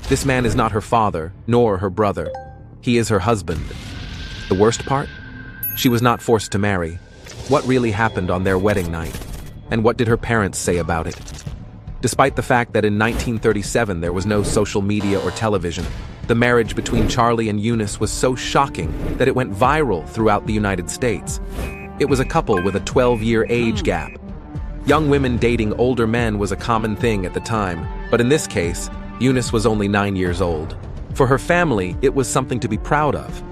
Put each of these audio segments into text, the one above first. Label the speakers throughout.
Speaker 1: This man is not her father, nor her brother. He is her husband. The worst part? She was not forced to marry. What really happened on their wedding night? And what did her parents say about it? Despite the fact that in 1937 there was no social media or television, the marriage between Charlie and Eunice was so shocking that it went viral throughout the United States. It was a couple with a 12-year age gap. Young women dating older men was a common thing at the time, but in this case, Eunice was only 9 years old. For her family, it was something to be proud of.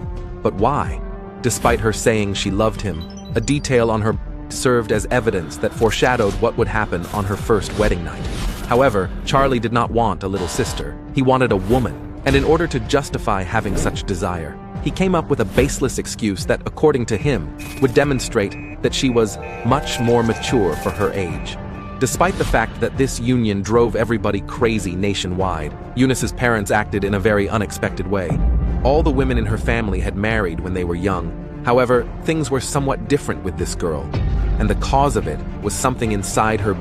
Speaker 1: But why? Despite her saying she loved him, a detail on her served as evidence that foreshadowed what would happen on her first wedding night. However, Charlie did not want a little sister. He wanted a woman. And in order to justify having such desire, he came up with a baseless excuse that, according to him, would demonstrate that she was much more mature for her age. Despite the fact that this union drove everybody crazy nationwide, Eunice's parents acted in a very unexpected way. All the women in her family had married when they were young. However, things were somewhat different with this girl, and the cause of it was something inside her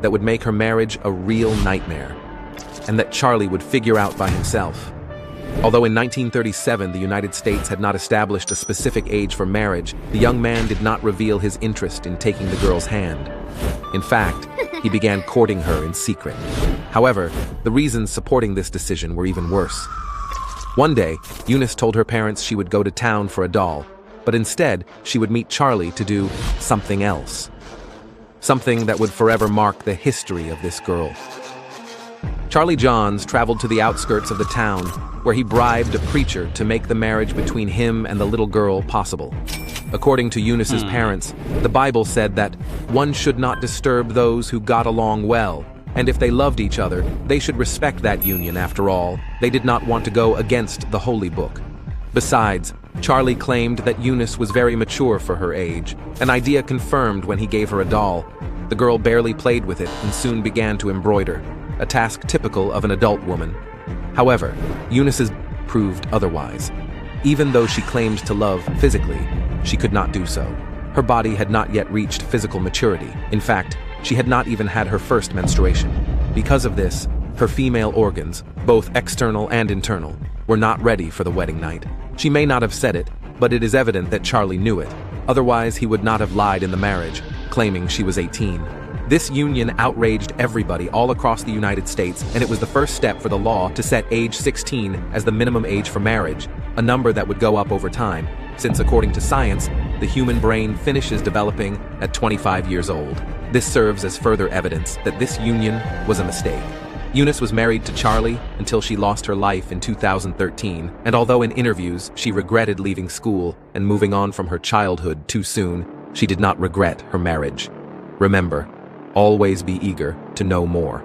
Speaker 1: that would make her marriage a real nightmare, and that Charlie would figure out by himself. Although in 1937 the United States had not established a specific age for marriage, the young man did not reveal his interest in taking the girl's hand. In fact, he began courting her in secret. However, the reasons supporting this decision were even worse. One day, Eunice told her parents she would go to town for a doll, but instead she would meet Charlie to do something else. Something that would forever mark the history of this girl. Charlie Johns traveled to the outskirts of the town, where he bribed a preacher to make the marriage between him and the little girl possible. According to Eunice's parents, the Bible said that one should not disturb those who got along well, and if they loved each other, they should respect that union. After all, they did not want to go against the holy book. Besides, Charlie claimed that Eunice was very mature for her age, an idea confirmed when he gave her a doll. The girl barely played with it and soon began to embroider, a task typical of an adult woman. However, Eunice's proved otherwise. Even though she claimed to love physically, she could not do so. Her body had not yet reached physical maturity. In fact, she had not even had her first menstruation. Because of this, her female organs, both external and internal, were not ready for the wedding night. She may not have said it, but it is evident that Charlie knew it. Otherwise, he would not have lied in the marriage, claiming she was 18. This union outraged everybody all across the United States, and it was the first step for the law to set age 16 as the minimum age for marriage, a number that would go up over time, since according to science, the human brain finishes developing at 25 years old. This serves as further evidence that this union was a mistake. Eunice was married to Charlie until she lost her life in 2013, and although in interviews she regretted leaving school and moving on from her childhood too soon, she did not regret her marriage. Remember, always be eager to know more.